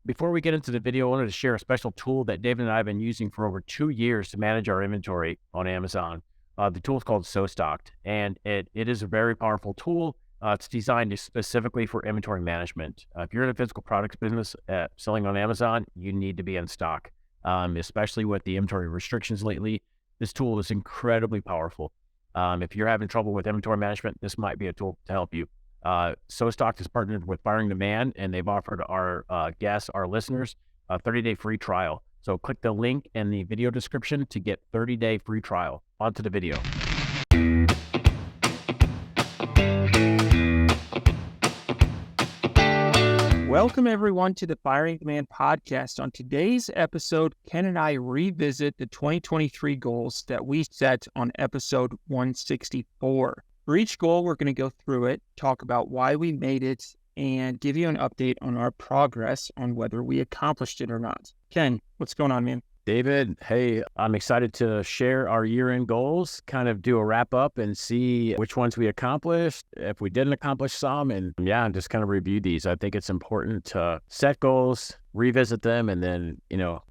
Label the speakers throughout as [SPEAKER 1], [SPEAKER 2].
[SPEAKER 1] Before we get into the video, I wanted to share a special tool that David and I have been using for over 2 years to manage our inventory on Amazon. The tool is called SoStocked, and it is a very powerful tool. It's designed specifically for inventory management. If you're in a physical products business selling on Amazon, you need to be in stock, especially with the inventory restrictions lately. This tool is incredibly powerful. If you're having trouble with inventory management, this might be a tool to help you. SoStocked is partnered with Firing Demand, and they've offered our guests, our listeners, a 30-day free trial. So click the link in the video description to get 30-day free trial. On to the video.
[SPEAKER 2] Welcome, everyone, to the Firing Demand podcast. On today's episode, Ken and I revisit the 2023 goals that we set on episode 164. For each goal, we're going to go through it, talk about why we made it, and give you an update on our progress on whether we accomplished it or not. Ken, what's going on, man?
[SPEAKER 1] David, hey, I'm excited to share our year-end goals, kind of do a wrap-up and see which ones we accomplished, if we didn't accomplish some, and just kind of review these. I think it's important to set goals, revisit them, and then,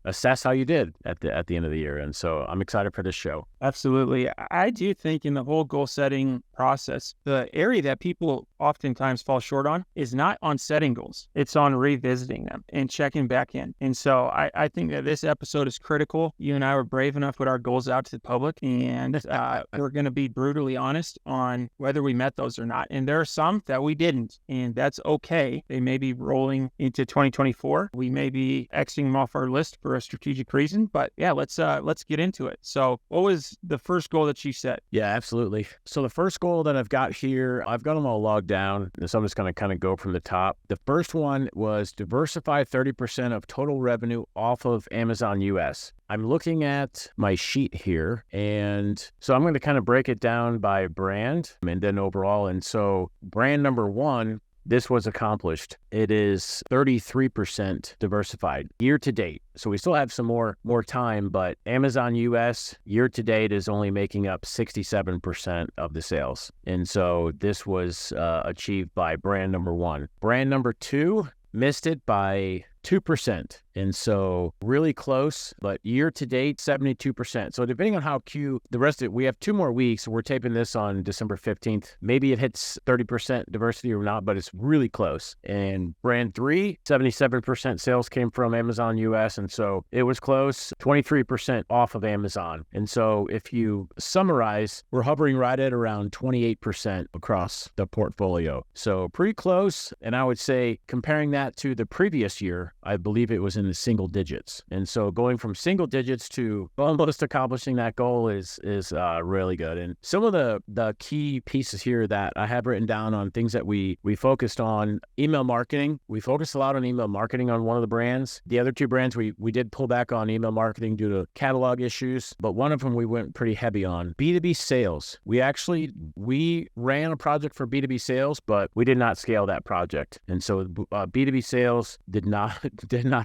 [SPEAKER 1] assess how you did at the end of the year. And so I'm excited for this show.
[SPEAKER 2] Absolutely. I do think in the whole goal setting process, the area that people oftentimes fall short on is not on setting goals. It's on revisiting them and checking back in. And so I think that this episode is critical. You and I were brave enough to put our goals out to the public, and we're going to be brutally honest on whether we met those or not. And there are some that we didn't, and that's okay. They may be rolling into 2024. We may be Xing them off our list for a strategic reason, but yeah, let's get into it. So what was the first goal that you set?
[SPEAKER 1] Yeah, absolutely. So the first goal that I've got here, I've got them all logged down. So I'm just going to kind of go from the top. The first one was diversify 30% of total revenue off of Amazon US. I'm looking at my sheet here, and so I'm going to kind of break it down by brand and then overall. And so brand number one, this was accomplished. It is 33% diversified year to date. So we still have some more time, but Amazon US year to date is only making up 67% of the sales. And so this was achieved by brand number one. Brand number two missed it by 2%. And so really close, but year to date, 72%. So depending on how the rest of it, we have 2 more weeks. We're taping this on December 15th. Maybe it hits 30% diversity or not, but it's really close. And brand 3, 77% sales came from Amazon US. And so it was close, 23% off of Amazon. And so if you summarize, we're hovering right at around 28% across the portfolio. So pretty close. And I would say comparing that to the previous year, I believe it was in the single digits. And so going from single digits to almost accomplishing that goal is really good. And some of the key pieces here that I have written down on things that we focused on: email marketing. We focused a lot on email marketing on one of the brands. The other 2 brands, we did pull back on email marketing due to catalog issues, but one of them we went pretty heavy on. B2B sales. We ran a project for B2B sales, but we did not scale that project. And so B2B sales did not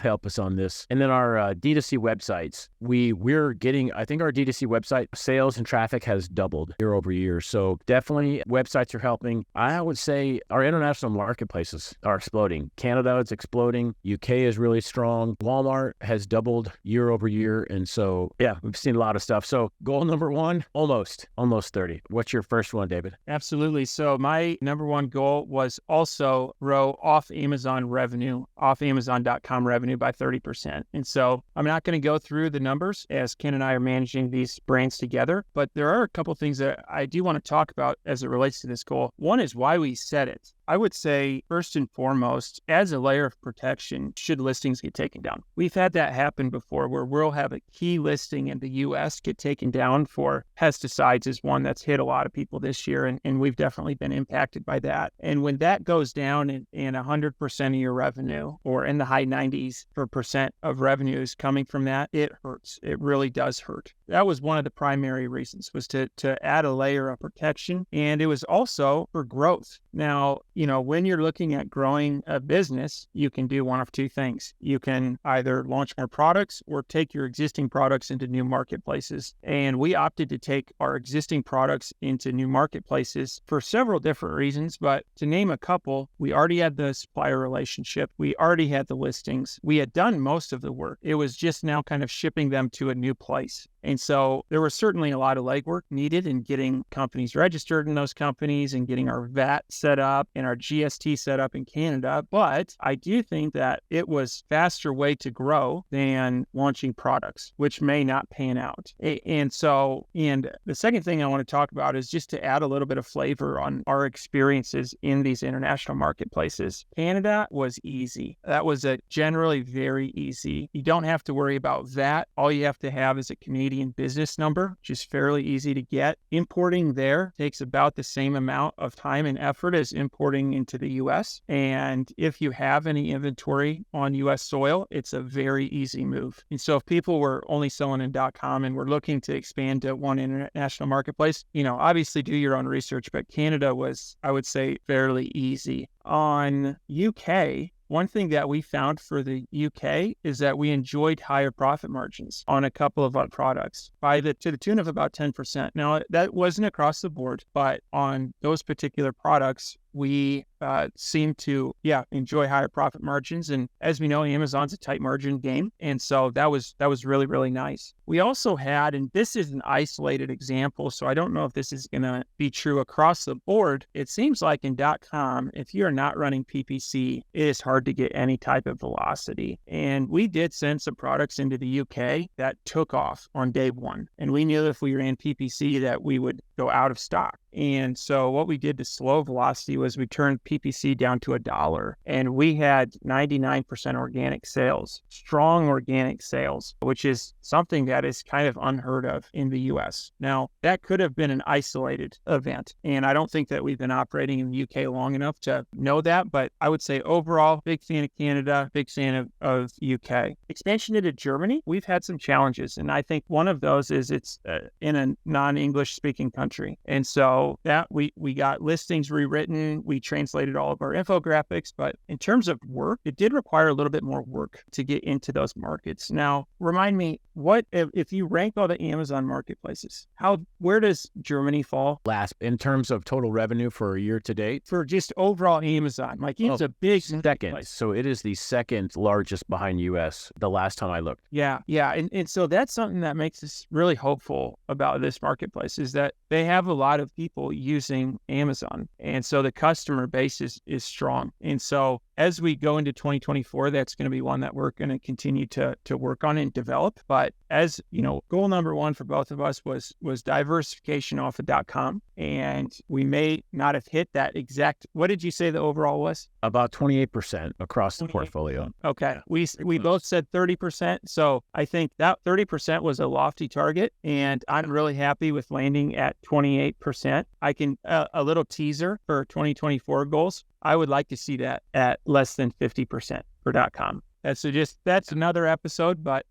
[SPEAKER 1] help us on this. And then our D2C websites, we're getting, I think our D2C website sales and traffic has doubled year over year. So definitely websites are helping. I would say our international marketplaces are exploding. Canada is exploding. UK is really strong. Walmart has doubled year over year. And so, yeah, we've seen a lot of stuff. So goal number one, almost 30. What's your first one, David?
[SPEAKER 2] Absolutely. So my number one goal was also grow off Amazon revenue, off Amazon.com revenue by 30%. And so I'm not going to go through the numbers as Ken and I are managing these brands together, but there are a couple of things that I do want to talk about as it relates to this goal. One is why we set it. I would say, first and foremost, as a layer of protection, should listings get taken down. We've had that happen before where we'll have a key listing in the U.S. get taken down for pesticides is one that's hit a lot of people this year, and we've definitely been impacted by that. And when that goes down and 100% of your revenue, or in the high 90s% of revenue is coming from that, it hurts. It really does hurt. that was one of the primary reasons, was to add a layer of protection. And it was also for growth. Now, when you're looking at growing a business, you can do one of two things. You can either launch more products or take your existing products into new marketplaces. And we opted to take our existing products into new marketplaces for several different reasons. But to name a couple, we already had the supplier relationship. We already had the listings. We had done most of the work. It was just now kind of shipping them to a new place. And so there was certainly a lot of legwork needed in getting companies registered in those companies and getting our VAT set up and our GST set up in Canada. But I do think that it was a faster way to grow than launching products, which may not pan out. And the second thing I want to talk about is just to add a little bit of flavor on our experiences in these international marketplaces. Canada was easy. That was generally very easy. You don't have to worry about VAT. All you have to have is a Canadian business number, which is fairly easy to get. Importing there takes about the same amount of time and effort as importing into the US. And if you have any inventory on US soil, it's a very easy move. And so if people were only selling in .com and were looking to expand to one international marketplace, obviously do your own research, but Canada was, I would say, fairly easy. On UK, one thing that we found for the UK is that we enjoyed higher profit margins on a couple of our products to the tune of about 10%. Now, that wasn't across the board, but on those particular products, we seem to, enjoy higher profit margins. And as we know, Amazon's a tight margin game. And so that was really, really nice. We also had, and this is an isolated example, so I don't know if this is going to be true across the board. It seems like in .com, if you're not running PPC, it is hard to get any type of velocity. And we did send some products into the UK that took off on day one. And we knew if we ran PPC that we would go out of stock. And so what we did to slow velocity was we turned PPC down to $1, and we had 99% organic sales, strong organic sales, which is something that is kind of unheard of in the US. Now, that could have been an isolated event, and I don't think that we've been operating in the UK long enough to know that, but I would say overall, big fan of Canada, big fan of UK. Expansion into Germany, we've had some challenges, and I think one of those is it's in a non-English speaking country. And so that we got listings rewritten, we translated all of our infographics, but in terms of work, it did require a little bit more work to get into those markets. Now, remind me, what if you rank all the Amazon marketplaces, where does Germany fall?
[SPEAKER 1] Last in terms of total revenue for a year to date?
[SPEAKER 2] For just overall Amazon, it's a big
[SPEAKER 1] second. So it is the second largest behind US the last time I looked.
[SPEAKER 2] Yeah. And so that's something that makes us really hopeful about this marketplace, is that they have a lot of people using Amazon. And so the customer base is strong. And so as we go into 2024, that's going to be one that we're going to continue to work on and develop. But as goal number one for both of us was diversification off of .com. And we may not have hit that exact, what did you say the overall was?
[SPEAKER 1] About 28% across the portfolio.
[SPEAKER 2] Okay. We both said 30%. So I think that 30% was a lofty target, and I'm really happy with landing at 28%. I can, a little teaser for 2024 goals. I would like to see that at less than 50% for .com. That's another episode, but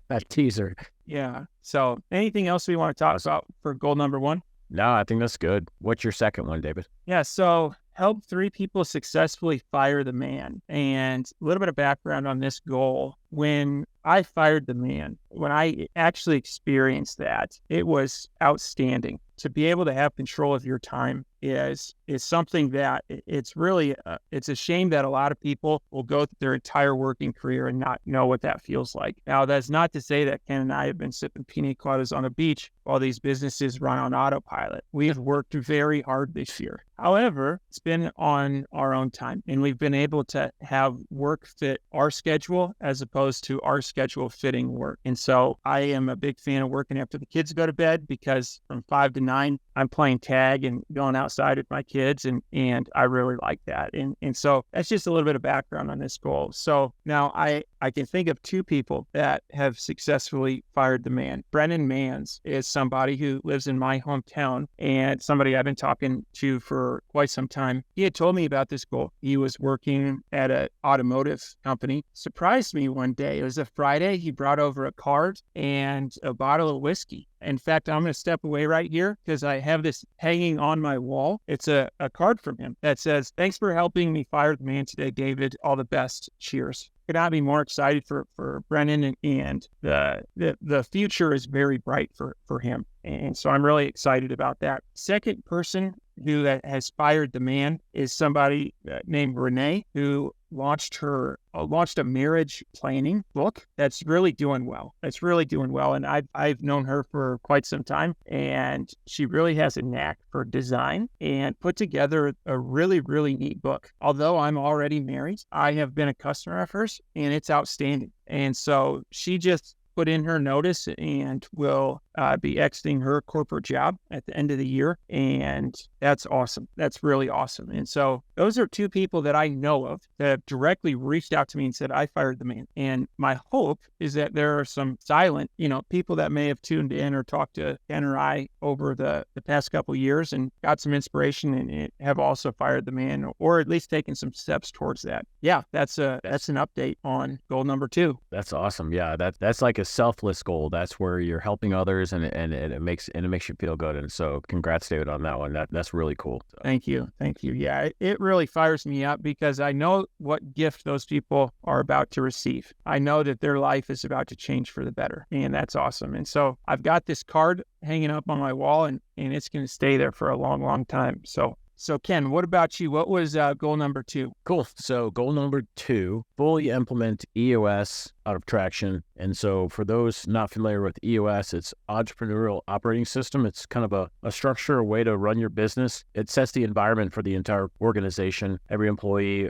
[SPEAKER 1] a teaser.
[SPEAKER 2] Yeah. So anything else we want to talk about for goal number one?
[SPEAKER 1] No, I think that's good. What's your second one, David?
[SPEAKER 2] Yeah. So help 3 people successfully fire the man. And a little bit of background on this goal. When I fired the man, when I actually experienced that, it was outstanding. To be able to have control of your time is something that it's really, it's a shame that a lot of people will go through their entire working career and not know what that feels like. Now, that's not to say that Ken and I have been sipping pina coladas on a beach while these businesses run on autopilot. We have worked very hard this year. However, it's been on our own time, and we've been able to have work fit our schedule as opposed to our schedule fitting work. And so I am a big fan of working after the kids go to bed, because from 5 to 9, I'm playing tag and going out outside with my kids, and I really like that. And so that's just a little bit of background on this goal. So now I can think of two people that have successfully fired the man. Brennan Mans is somebody who lives in my hometown and somebody I've been talking to for quite some time. He had told me about this goal. He was working at an automotive company. Surprised me one day. It was a Friday. He brought over a card and a bottle of whiskey. In fact, I'm going to step away right here because I have this hanging on my wall. It's a card from him that says, "Thanks for helping me fire the man today, David. All the best. Cheers." Could not be more excited for Brennan, and the future is very bright for him. And so I'm really excited about that. Second person who has fired the man is somebody named Renee, who launched a marriage planning book that's really doing well. And I've known her for quite some time, and she really has a knack for design and put together a really, really neat book. Although I'm already married, I have been a customer of hers, and it's outstanding. And so she just put in her notice and will be exiting her corporate job at the end of the year. And that's awesome. That's really awesome. And so those are two people that I know of that have directly reached out to me and said, I fired the man. And my hope is that there are some silent, people that may have tuned in or talked to Ken or I over the past couple of years and got some inspiration and have also fired the man, or at least taken some steps towards that. Yeah, that's an update on goal number 2.
[SPEAKER 1] That's awesome. Yeah, that's like a selfless goal. That's where you're helping others, and it makes you feel good. And so, congrats, David, on that one. That's really cool. So.
[SPEAKER 2] Thank you. Yeah, it really fires me up because I know what gift those people are about to receive. I know that their life is about to change for the better, and that's awesome. And so, I've got this card hanging up on my wall, and it's going to stay there for a long, long time. So Ken, what about you? What was goal number 2?
[SPEAKER 1] Cool. So goal number 2, fully implement EOS out of Traction. And so for those not familiar with EOS, it's Entrepreneurial Operating System. It's kind of a structure, a way to run your business. It sets the environment for the entire organization. Every employee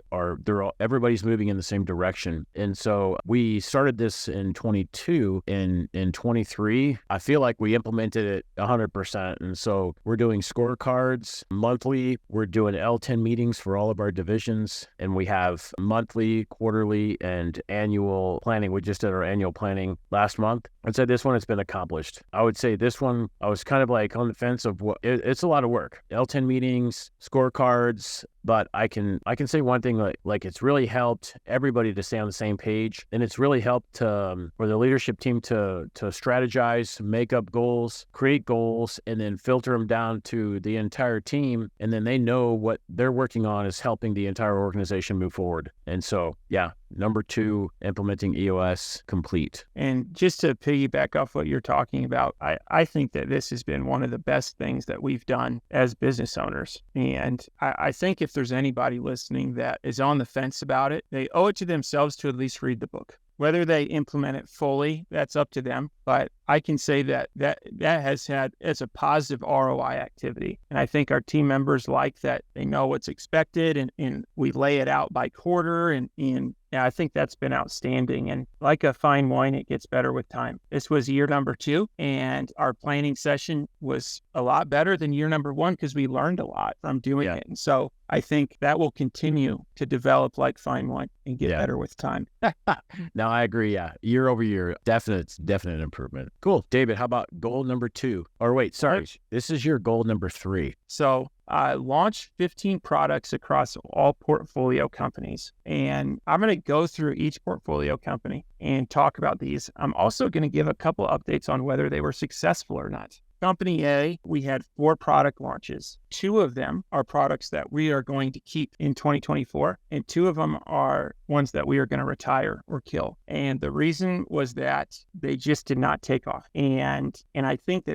[SPEAKER 1] everybody's moving in the same direction. And so we started this in 22. In 23, I feel like we implemented it 100%. And so we're doing scorecards monthly. We're doing L10 meetings for all of our divisions, and we have monthly, quarterly, and annual planning. We just did our annual planning last month. I'd say this one has been accomplished. I would say this one, I was kind of like on the fence of it's a lot of work. L10 meetings, scorecards, but I can say one thing, like it's really helped everybody to stay on the same page, and it's really helped for the leadership team to strategize, make up goals, create goals, and then filter them down to the entire team, and then they know what they're working on is helping the entire organization move forward. And so, yeah, number 2, implementing EOS complete.
[SPEAKER 2] And just to piggyback off what you're talking about, I think that this has been one of the best things that we've done as business owners. And I think if there's anybody listening that is on the fence about it, they owe it to themselves to at least read the book. Whether they implement it fully, that's up to them. But I can say that has had as a positive ROI activity. And I think our team members like that they know what's expected, and we lay it out by quarter. And yeah, I think that's been outstanding. And like a fine wine, it gets better with time. This was year number 2, and our planning session was a lot better than year number 1 because we learned a lot from doing it. And so I think that will continue to develop like fine wine and get better with time.
[SPEAKER 1] No, I agree. Yeah. Year over year, definite improvement. Cool. David, how about goal number 2? Or wait, sorry. This is your goal number 3.
[SPEAKER 2] So launch 15 products across all portfolio companies. And I'm going to go through each portfolio company and talk about these. I'm also going to give a couple updates on whether they were successful or not. Company A, we had 4 product launches. 2 of them are products that we are going to keep in 2024, and 2 of them are ones that we are going to retire or kill. And the reason was that they just did not take off. And I think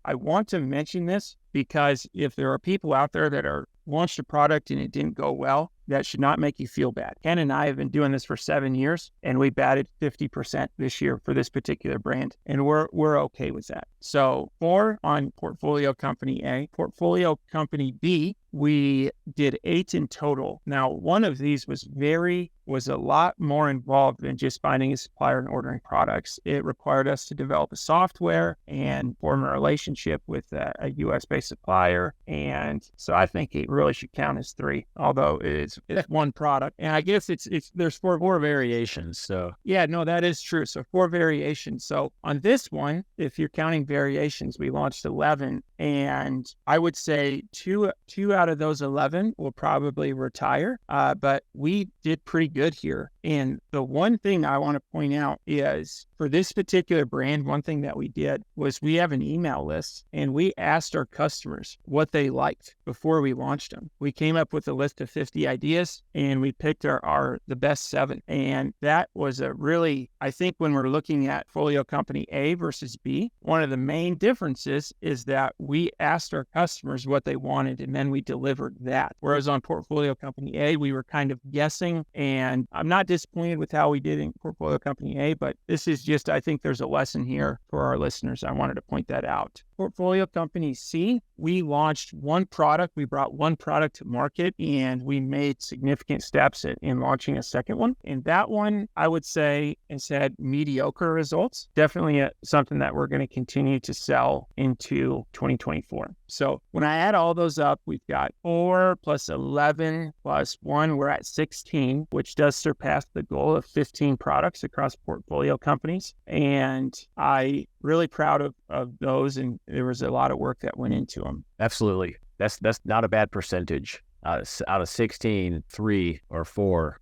[SPEAKER 2] I want to mention this because if there are people out there that are launched a product and it didn't go well, that should not make you feel bad. Ken and I have been doing this for 7 years, and we batted 50% this year for this particular brand, and we're okay with that. So 4 on portfolio company A. Portfolio company B we did 8 in total. Now, one of these was a lot more involved than just finding a supplier and ordering products. It required us to develop a software and form a relationship with a US-based supplier. And so I think it really should count as 3, although it's one product. And I guess there's four
[SPEAKER 1] variations. So
[SPEAKER 2] yeah, no, that is true. So 4 variations. So on this one, if you're counting variations, we launched 11, and I would say two out of those 11 will probably retire. But we did pretty good here. And the one thing I want to point out is for this particular brand, one thing that we did was we have an email list, and we asked our customers what they liked before we launched them. We came up with a list of 50 ideas, and we picked the best 7. And that was I think when we're looking at portfolio company A versus B, one of the main differences is that we asked our customers what they wanted, and then we delivered that. Whereas on portfolio company A, we were kind of guessing, and I'm not disappointed with how we did in portfolio company A, but this is just, I think there's a lesson here for our listeners. I wanted to point that out. Portfolio company C, we launched one product. We brought one product to market, and we made significant steps in launching a second one. And that one, I would say, has had mediocre results. Definitely something that we're going to continue to sell into 2024. So when I add all those up, we've got 4 plus 11 plus 1, we're at 16, which does surpass the goal of 15 products across portfolio companies. And I really proud of those, and there was a lot of work that went into them.
[SPEAKER 1] Absolutely. That's not a bad percentage. Out of 16, 3 or 4,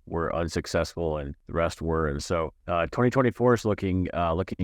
[SPEAKER 1] were unsuccessful, and the rest were. And so 2024 is looking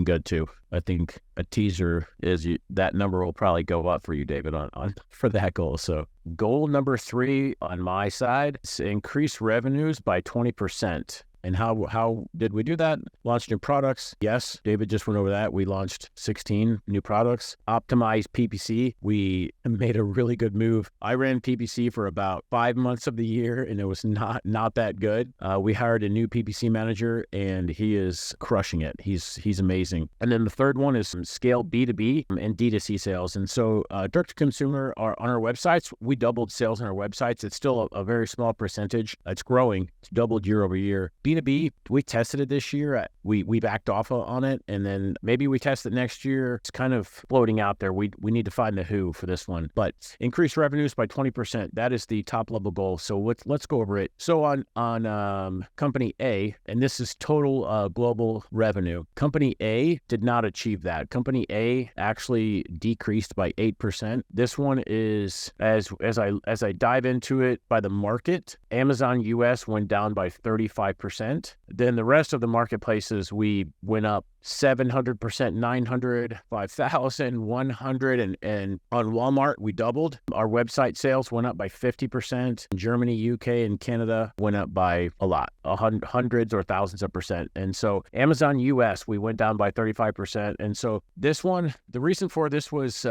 [SPEAKER 1] good too. I think a teaser is that number will probably go up for you, David, on for that goal. So goal number 3 on my side is increase revenues by 20%. And how did we do that? Launched new products. Yes, David just went over that. We launched 16 new products. Optimized PPC. We made a really good move. I ran PPC for about 5 months of the year, and it was not that good. We hired a new PPC manager, and he is crushing it. He's amazing. And then the third one is scale B2B and D2C sales. And so direct to consumer on our websites, we doubled sales on our websites. It's still a very small percentage. It's growing. It's doubled year over year. B2B, we tested it this year. We backed off on it, and then maybe we test it next year. It's kind of floating out there. We need to find the who for this one. But increase revenues by 20%. That is the top level goal. So let's go over it. So on company A, and this is total global revenue. Company A did not achieve that. Company A actually decreased by 8%. This one is as I dive into it by the market. Amazon US went down by 35%. Then the rest of the marketplaces, we went up 700%, 900, 5,000, 100, and on Walmart, we doubled. Our website sales went up by 50%. Germany, UK, and Canada went up by a lot, hundreds or thousands of percent. And so Amazon US, we went down by 35%. And so this one, the reason for this was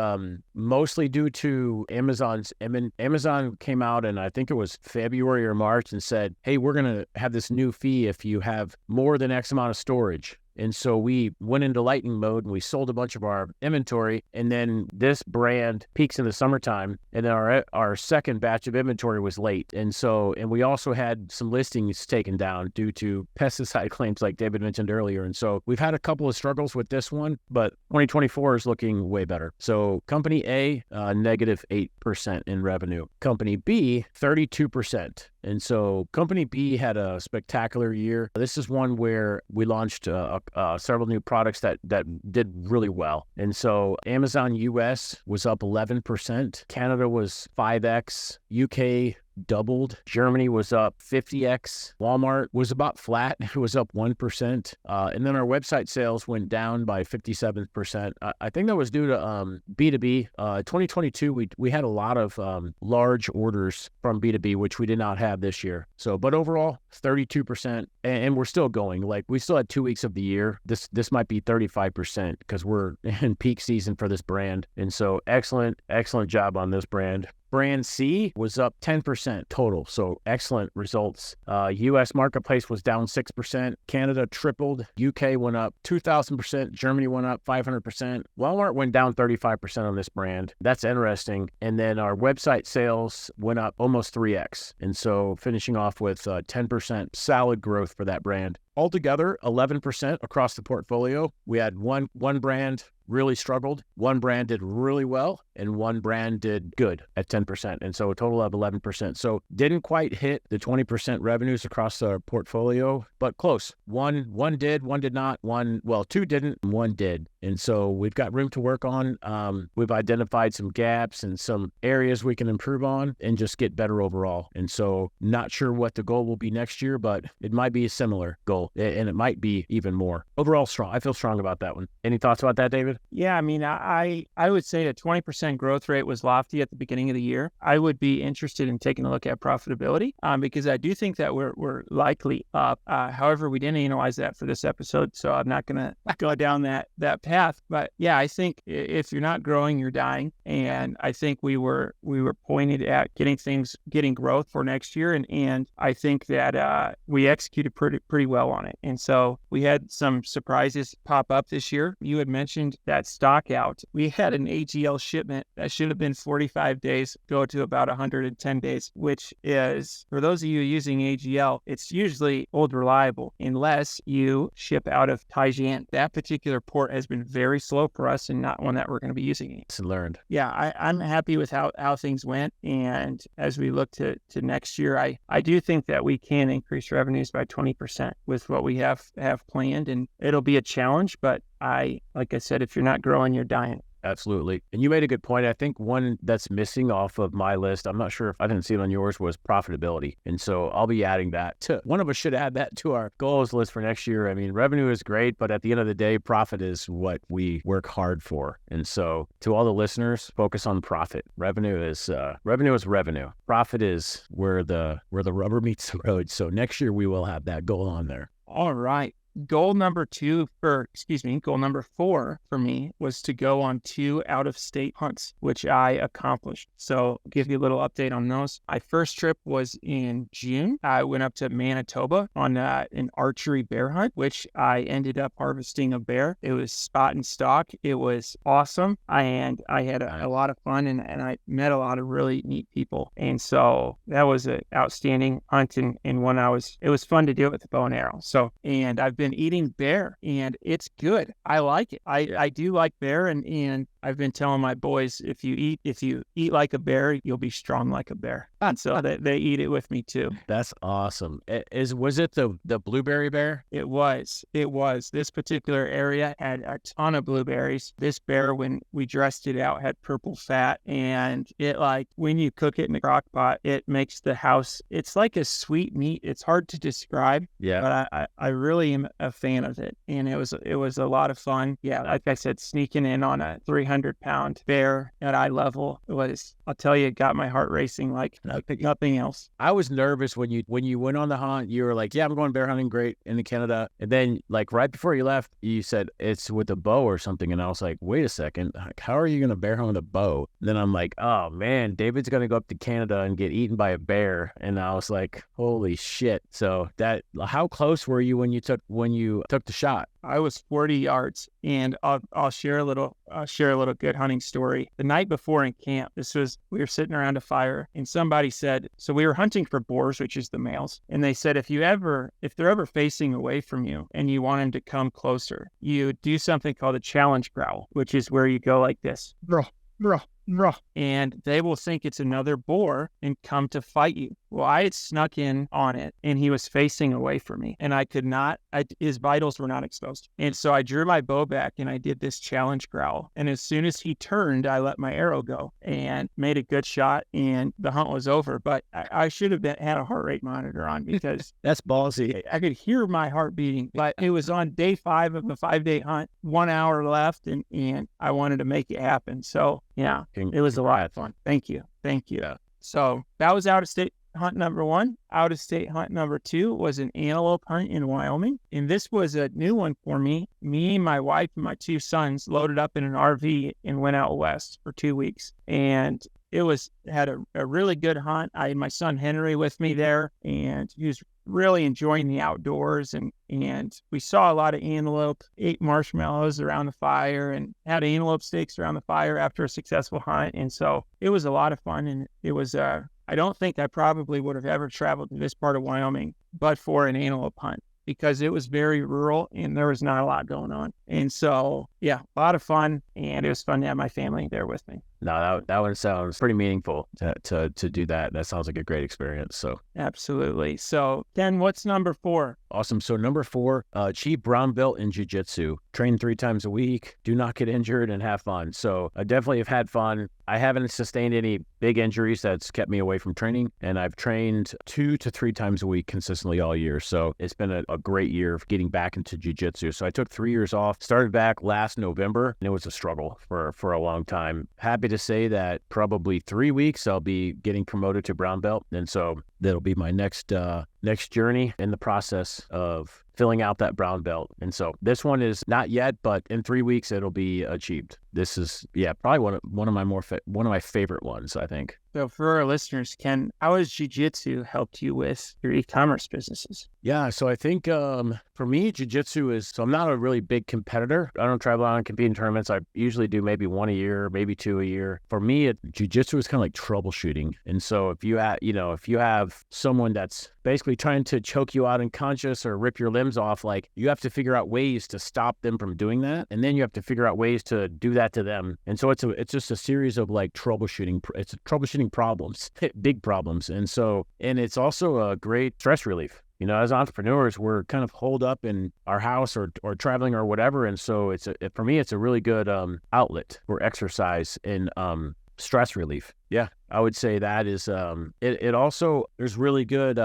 [SPEAKER 1] mostly due to Amazon came out, and I think it was February or March, and said, hey, we're going to have this new fee if you have more than X amount of storage. And so we went into lightning mode, and we sold a bunch of our inventory. And then this brand peaks in the summertime, and then our second batch of inventory was late. And we also had some listings taken down due to pesticide claims, like David mentioned earlier. And so we've had a couple of struggles with this one, but 2024 is looking way better. So company A, negative 8% in revenue. Company B, 32%. And so company B had a spectacular year. This is one where we launched several new products that did really well. And so Amazon US was up 11%. Canada was 5x. UK doubled. Germany was up 50x. Walmart was about flat. It was up 1%. And then our website sales went down by 57%. I think that was due to B2B. 2022, we had a lot of large orders from B2B, which we did not have this year. So, but overall, 32%. And we're still going. Like, we still had 2 weeks of the year. This might be 35% because we're in peak season for this brand. And so excellent job on this brand. Brand C was up 10% total. So excellent results. U.S. marketplace was down 6%. Canada tripled. UK went up 2,000%. Germany went up 500%. Walmart went down 35% on this brand. That's interesting. And then our website sales went up almost 3x. And so finishing off with 10% solid growth for that brand. Altogether, 11% across the portfolio. We had one brand really struggled, one brand did really well, and one brand did good at 10%. And so a total of 11%. So didn't quite hit the 20% revenues across the portfolio, but close. One did, one did not. Two didn't, and one did. And so we've got room to work on. We've identified some gaps and some areas we can improve on and just get better overall. And so not sure what the goal will be next year, but it might be a similar goal, and it might be even more. Overall strong. I feel strong about that one. Any thoughts about that, David?
[SPEAKER 2] Yeah, I mean, I would say a 20% growth rate was lofty at the beginning of the year. I would be interested in taking a look at profitability because I do think that we're likely up. However, we didn't analyze that for this episode, so I'm not going to go down that path. But yeah, I think if you're not growing, you're dying. And I think we were pointed at getting growth for next year. And I think that we executed pretty well on it. And so we had some surprises pop up this year. You had mentioned that stock out. We had an AGL shipment that should have been 45 days go to about 110 days, which is, for those of you using AGL, it's usually old reliable unless you ship out of Taiwan. That particular port has been very slow for us and not one that we're going to be using.
[SPEAKER 1] It's learned.
[SPEAKER 2] Yeah, I'm happy with how things went. And as we look to next year, I do think that we can increase revenues by 20% with what we have planned. And it'll be a challenge, but like I said, if you're not growing, you're dying.
[SPEAKER 1] Absolutely. And you made a good point. I think one that's missing off of my list, I'm not sure if I didn't see it on yours, was profitability. And so I'll be adding that to, one of us should add that to our goals list for next year. I mean, revenue is great, but at the end of the day, profit is what we work hard for. And so to all the listeners, focus on profit. Revenue is revenue. Profit is where the rubber meets the road. So next year we will have that goal on there.
[SPEAKER 2] All right. Goal number 4 for me was to go on 2 out-of-state hunts, which I accomplished. So I'll give you a little update on those. My first trip was in June. I went up to Manitoba on an archery bear hunt, which I ended up harvesting a bear. It was spot and stock. It was awesome. And I had a lot of fun and I met a lot of really neat people. And so that was an outstanding hunt and one it was fun to do it with a bow and arrow. So, and I've been eating bear and it's good. I like it. I do like bear and I've been telling my boys, if you eat like a bear, you'll be strong like a bear. And so they eat it with me too.
[SPEAKER 1] That's awesome. Was it the blueberry bear?
[SPEAKER 2] It was. This particular area had a ton of blueberries. This bear, when we dressed it out, had purple fat, and it, like, when you cook it in a crock pot, it makes the house, it's like a sweet meat. It's hard to describe.
[SPEAKER 1] Yeah.
[SPEAKER 2] But I really am a fan of it. And it was a lot of fun. Yeah. Like I said, sneaking in on a 300-pound bear at eye level I'll tell you, it got my heart racing like nothing else.
[SPEAKER 1] I was nervous when you went on the hunt. You were like, yeah, I'm going bear hunting, great, in Canada. And then, like, right before you left, you said it's with a bow or something. And I was like, wait a second, how are you going to bear hunt with a bow? And then I'm like, oh man, David's going to go up to Canada and get eaten by a bear. And I was like, holy shit. So how close were you when you took the shot?
[SPEAKER 2] I was 40 yards, and I'll share a little good hunting story. The night before in camp, we were sitting around a fire, and somebody said, so we were hunting for boars, which is the males, and they said if they're ever facing away from you and you want them to come closer, you do something called a challenge growl, which is where you go like this, and they will think it's another boar and come to fight you. Well, I had snuck in on it and he was facing away from me and I could not, his vitals were not exposed. And so I drew my bow back and I did this challenge growl. And as soon as he turned, I let my arrow go and made a good shot and the hunt was over. But I should have had a heart rate monitor on because
[SPEAKER 1] that's ballsy.
[SPEAKER 2] I could hear my heart beating, but it was on day 5 of the 5-day hunt, 1 hour left and I wanted to make it happen. So yeah, it was a lot of fun. Thank you.
[SPEAKER 1] Yeah.
[SPEAKER 2] So that was out-of-state hunt number 1. Out-of-state hunt number 2 was an antelope hunt in Wyoming. And this was a new one for me. Me, my wife, and my 2 sons loaded up in an RV and went out west for 2 weeks. And had a really good hunt. I had my son Henry with me there, and he was really enjoying the outdoors, and we saw a lot of antelope, ate marshmallows around the fire, and had antelope steaks around the fire after a successful hunt. And so it was a lot of fun, and it was I don't think I probably would have ever traveled to this part of Wyoming but for an antelope hunt, because it was very rural and there was not a lot going on. And so, yeah, a lot of fun, and it was fun to have my family there with me.
[SPEAKER 1] No, that one sounds pretty meaningful to do that. That sounds like a great experience. So
[SPEAKER 2] absolutely. So Ken, what's number 4?
[SPEAKER 1] Awesome. So number 4, achieve brown belt in jiu-jitsu. Train 3 times a week. Do not get injured and have fun. So I definitely have had fun. I haven't sustained any big injuries that's kept me away from training, and I've trained 2 to 3 times a week consistently all year. So it's been a great year of getting back into jiu-jitsu. So I took 3 years off, started back last November, and it was a struggle for a long time. Happy to say that probably 3 weeks I'll be getting promoted to brown belt, and so that'll be my next journey in the process of filling out that brown belt. And so this one is not yet, but in 3 weeks it'll be achieved. This is probably one of my favorite ones, I think.
[SPEAKER 2] So for our listeners, Ken, how has jiu-jitsu helped you with your e-commerce businesses?
[SPEAKER 1] Yeah, so I think for me, jiu-jitsu so I'm not a really big competitor. I don't travel out and compete in tournaments. I usually do maybe 1 a year, maybe 2 a year. For me, jiu-jitsu is kind of like troubleshooting. And so if you have someone that's basically trying to choke you out unconscious or rip your limbs off, like, you have to figure out ways to stop them from doing that, and then you have to figure out ways to do that to them. And so it's just a series of like troubleshooting. It's troubleshooting problems, big problems, and it's also a great stress relief. As entrepreneurs, we're kind of holed up in our house or traveling or whatever, and so for me, it's a really good outlet for exercise and stress relief. Yeah, I would say that is it also, there's really good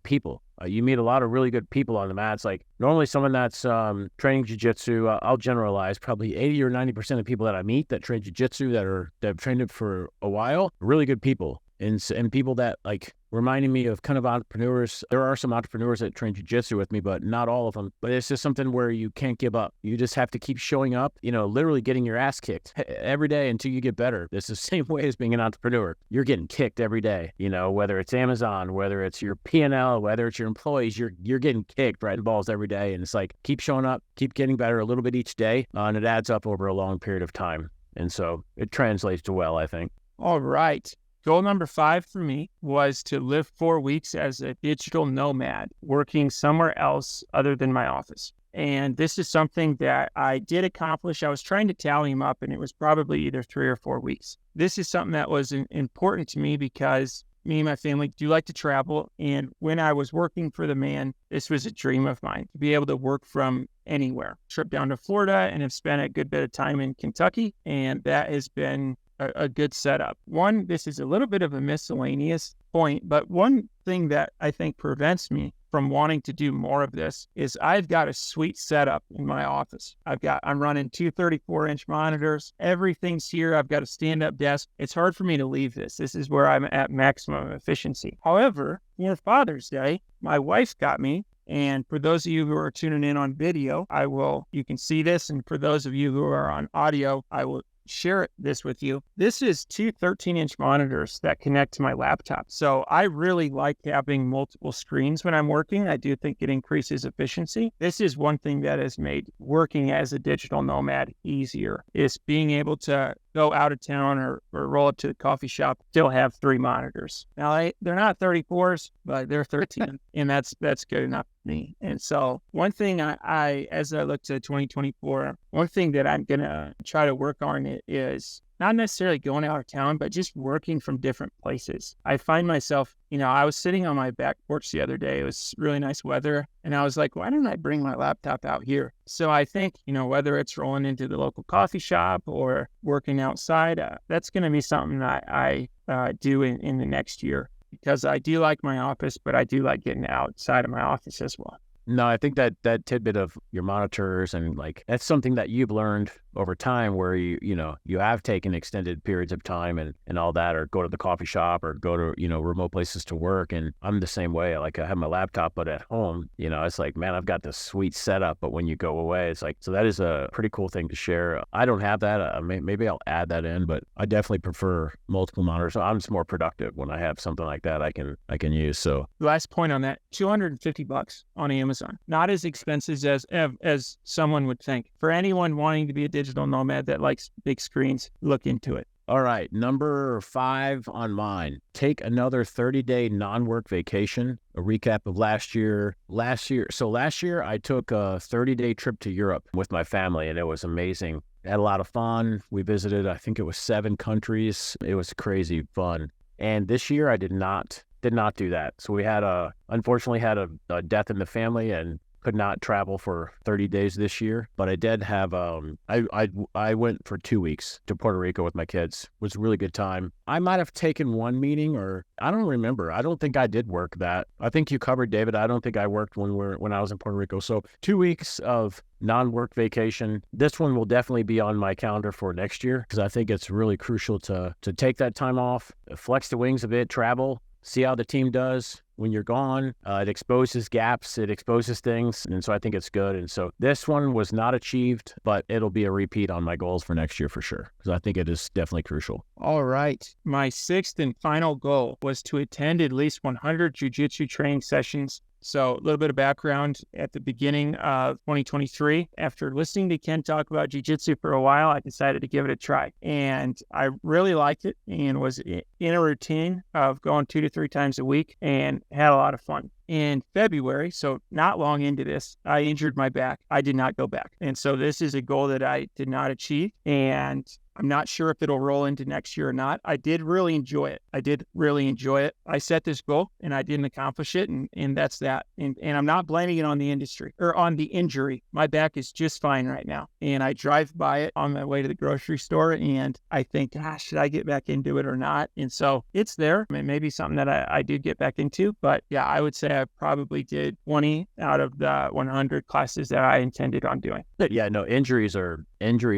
[SPEAKER 1] people. You meet a lot of really good people on the mat. It's like normally someone that's training jiu-jitsu, I'll generalize, probably 80 or 90% of people that I meet that train jiu-jitsu that have trained it for a while, really good people. And people that like reminding me of kind of entrepreneurs. There are some entrepreneurs that train jiu-jitsu with me, but not all of them. But it's just something where you can't give up. You just have to keep showing up, literally getting your ass kicked every day until you get better. It's the same way as being an entrepreneur. You're getting kicked every day, whether it's Amazon, whether it's your P&L, whether it's your employees, you're getting kicked right in balls every day. And it's like, keep showing up, keep getting better a little bit each day, and it adds up over a long period of time. And so it translates to well, I think.
[SPEAKER 2] All right. Goal number 5 for me was to live 4 weeks as a digital nomad, working somewhere else other than my office. And this is something that I did accomplish. I was trying to tally them up, and it was probably either 3 or 4 weeks. This is something that was important to me because me and my family do like to travel. And when I was working for the man, this was a dream of mine, to be able to work from anywhere. Trip down to Florida and have spent a good bit of time in Kentucky, and that has been a good setup. This is a little bit of a miscellaneous point, but one thing that I think prevents me from wanting to do more of this is I've got a sweet setup in my office. I'm running 2 34-inch monitors. Everything's here. I've got a stand-up desk. It's hard for me to leave this. This is where I'm at maximum efficiency. However, for Father's Day, my wife got me, and for those of you who are tuning in on video, you can see this. And for those of you who are on audio, I will share this with you. This is 2 13-inch monitors that connect to my laptop. So I really like having multiple screens when I'm working. I do think it increases efficiency. This is one thing that has made working as a digital nomad easier, is being able to go out of town or roll up to the coffee shop, still have 3 monitors. Now, they're not 34s, but they're 13, and that's good enough for me. And so one thing I as I look to 2024, one thing that I'm going to try to work on is not necessarily going out of town, but just working from different places. I find myself, I was sitting on my back porch the other day. It was really nice weather. And I was like, why don't I bring my laptop out here? So I think, whether it's rolling into the local coffee shop or working outside, that's going to be something that I do in the next year, because I do like my office, but I do like getting outside of my office as well.
[SPEAKER 1] No, I think that tidbit of your monitors and like, that's something that you've learned over time where you have taken extended periods of time and all that, or go to the coffee shop or go to, remote places to work. And I'm the same way. Like I have my laptop, but at home, it's like, man, I've got this sweet setup, but when you go away, it's like, so that is a pretty cool thing to share. I don't have that. Maybe I'll add that in, but I definitely prefer multiple monitors. I'm just more productive when I have something like that I can use. So
[SPEAKER 2] last point on that, $250 on Amazon, not as expensive as someone would think. For anyone wanting to be a digital nomad that likes big screens, look into it.
[SPEAKER 1] All right, number 5 on mine. Take another 30-day non-work vacation. A recap of last year. So last year I took a 30-day trip to Europe with my family, and it was amazing. Had a lot of fun. We visited, I think it was 7 countries. It was crazy fun. And this year I did not do that. So we unfortunately had a death in the family and could not travel for 30 days this year, but I did have, I went for 2 weeks to Puerto Rico with my kids. It was a really good time. I might have taken one meeting, or I don't remember. I don't think I did work that. I think you covered, David. I don't think I worked when I was in Puerto Rico. So 2 weeks of non-work vacation. This one will definitely be on my calendar for next year, because I think it's really crucial to take that time off, flex the wings a bit, travel, see how the team does when you're gone. It exposes gaps, it exposes things, and so I think it's good. And so this one was not achieved, but it'll be a repeat on my goals for next year for sure, because I think it is definitely crucial.
[SPEAKER 2] All right. My 6th and final goal was to attend at least 100 jiu-jitsu training sessions. So a little bit of background. At the beginning of 2023, after listening to Ken talk about jiu-jitsu for a while, I decided to give it a try. And I really liked it and was in a routine of going 2 to 3 times a week and had a lot of fun. In February, so not long into this, I injured my back. I did not go back. And so this is a goal that I did not achieve. And I'm not sure if it'll roll into next year or not. I did really enjoy it. I set this goal and I didn't accomplish it. And that's that. And I'm not blaming it on the industry or on the injury. My back is just fine right now. And I drive by it on my way to the grocery store and I think, gosh, should I get back into it or not? And so it's there. I mean, maybe something that I did get back into. But yeah, I would say I probably did 20 out of the 100 classes that I intended on doing.
[SPEAKER 1] Yeah, no, injuries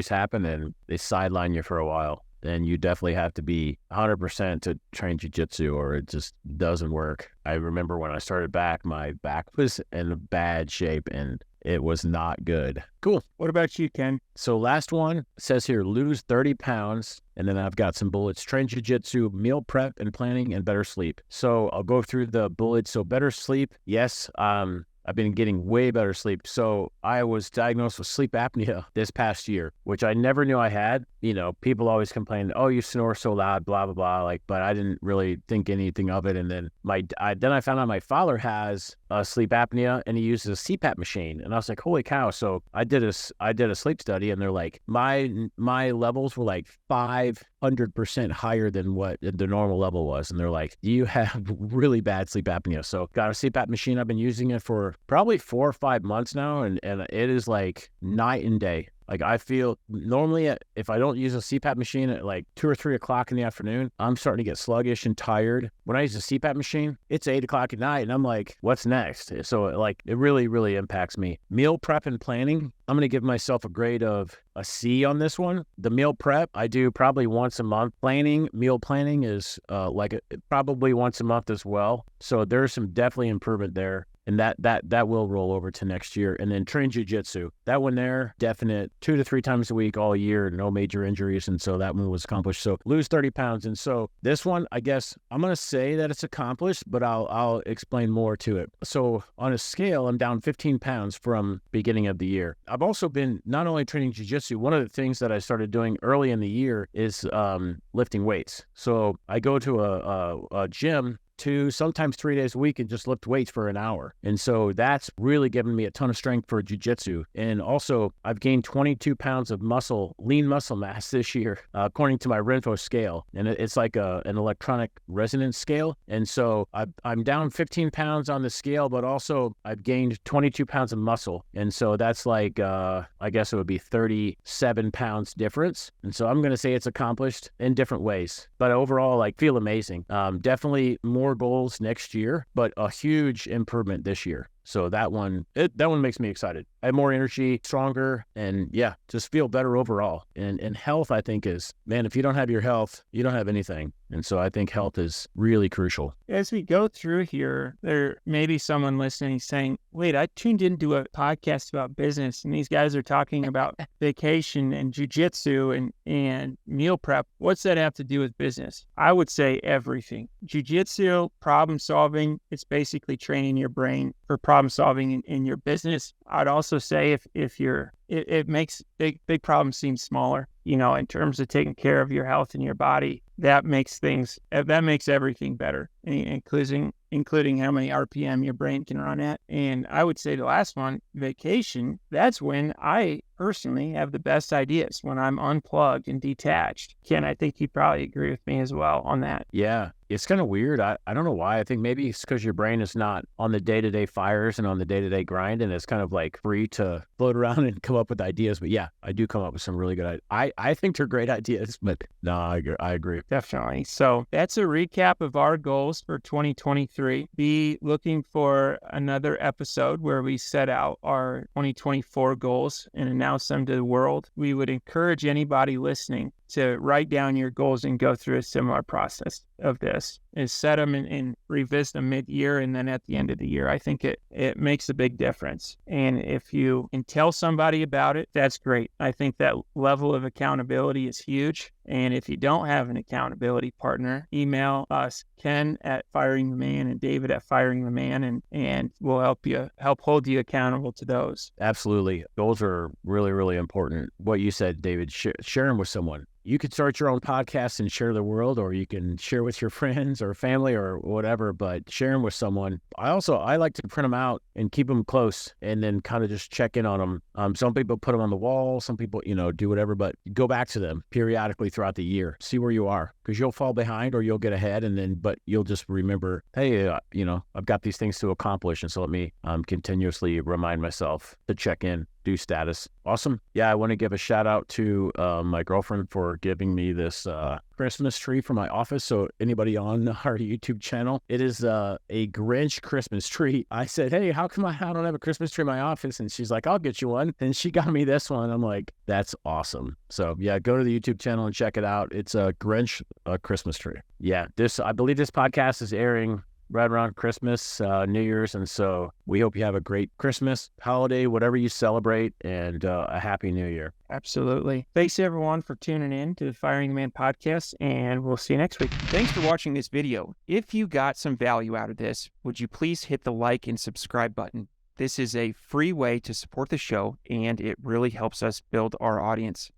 [SPEAKER 1] happen and they sideline you for a while. And you definitely have to be 100% to train jiu-jitsu or it just doesn't work. I remember when I started back, my back was in bad shape and it was not good. Cool.
[SPEAKER 2] What about you, Ken?
[SPEAKER 1] So last one says here, lose 30 pounds. And then I've got some bullets: train jiu-jitsu, meal prep and planning, and better sleep. So I'll go through the bullets. So better sleep. Yes. I've been getting way better sleep. So I was diagnosed with sleep apnea this past year, which I never knew I had. People always complain, oh, you snore so loud, blah, blah, blah. But I didn't really think anything of it. And then I found out my father has sleep apnea and he uses a CPAP machine. And I was like, holy cow. So I did a sleep study and they're like, my levels were like 500% higher than what the normal level was. And they're like, you have really bad sleep apnea. So got a CPAP machine. I've been using it for probably 4 or 5 months now. And it is like night and day. Like I feel normally if I don't use a CPAP machine at like 2 or 3 o'clock in the afternoon, I'm starting to get sluggish and tired. When I use a CPAP machine, it's 8 o'clock at night and I'm like, what's next? So it really, really impacts me. Meal prep and planning, I'm going to give myself a grade of a C on this one. The meal prep, I do probably once a month. Meal planning is probably once a month as well. So there's some definitely improvement there. And that will roll over to next year. And then train jiu-jitsu. That one there, definite 2 to 3 times a week all year, no major injuries. And so that one was accomplished. So lose 30 pounds. And so this one, I guess I'm going to say that it's accomplished, but I'll explain more to it. So on a scale, I'm down 15 pounds from beginning of the year. I've also been not only training jiu-jitsu, one of the things that I started doing early in the year is lifting weights. So I go to a gym 2, sometimes 3 days a week and just lift weights for an hour. And so that's really given me a ton of strength for jiu-jitsu. And also I've gained 22 pounds of lean muscle mass this year, according to my Renfo scale. And it's like an electronic resonance scale. And so I'm down 15 pounds on the scale, but also I've gained 22 pounds of muscle. And so that's like, I guess it would be 37 pounds difference. And so I'm going to say it's accomplished in different ways, but overall, feel amazing. Definitely more goals next year, but a huge improvement this year. So that one makes me excited. I have more energy, stronger, and yeah, just feel better overall. And health, I think, is, man, if you don't have your health, you don't have anything. And so I think health is really crucial.
[SPEAKER 2] As we go through here, there may be someone listening saying, wait, I tuned into a podcast about business and these guys are talking about vacation and jujitsu and meal prep. What's that have to do with business? I would say everything. Jujitsu, problem solving, it's basically training your brain for problem solving in your business. I'd also say it makes big problems seem smaller, in terms of taking care of your health and your body. That makes everything better, including how many RPM your brain can run at. And I would say the last one, vacation, that's when I personally have the best ideas, when I'm unplugged and detached. Ken, I think you'd probably agree with me as well on that.
[SPEAKER 1] Yeah, it's kind of weird. I don't know why. I think maybe it's because your brain is not on the day-to-day fires and on the day-to-day grind, and it's kind of like free to float around and come up with ideas. But yeah, I do come up with some really good ideas. I think they're great ideas, but no, I agree.
[SPEAKER 2] Definitely. So that's a recap of our goals for 2023. Be looking for another episode where we set out our 2024 goals and announce them to the world. We would encourage anybody listening to write down your goals and go through a similar process of this, is set them and revisit them mid-year and then at the end of the year. I think it makes a big difference. And if you can tell somebody about it, that's great. I think that level of accountability is huge. And if you don't have an accountability partner, email us, Ken at Firing the Man and David at Firing the Man, and we'll help hold you accountable to those.
[SPEAKER 1] Absolutely. Goals are really, really important. What you said, David, share them with someone. You could start your own podcast and share the world, or you can share with your friends or family or whatever, but share them with someone. I like to print them out and keep them close and then kind of just check in on them. Some people put them on the wall, some people, do whatever, but go back to them periodically throughout the year. See where you are, because you'll fall behind or you'll get ahead, but you'll just remember, hey, I've got these things to accomplish. And so let me continuously remind myself to check in. Do status. Awesome. Yeah, I want to give a shout out to my girlfriend for giving me this Christmas tree for my office. So anybody on our YouTube channel, it is a Grinch Christmas tree. I said, hey, how come I don't have a Christmas tree in my office? And she's like, I'll get you one. And she got me this one. I'm like, that's awesome. So yeah, go to the YouTube channel and check it out. It's a Grinch Christmas tree. Yeah, I believe this podcast is airing right around Christmas, New Year's. And so we hope you have a great Christmas, holiday, whatever you celebrate, and a happy New Year.
[SPEAKER 2] Absolutely. Thanks everyone for tuning in to the Firing the Man podcast, and we'll see you next week. Thanks for watching this video. If you got some value out of this, would you please hit the like and subscribe button? This is a free way to support the show, and it really helps us build our audience.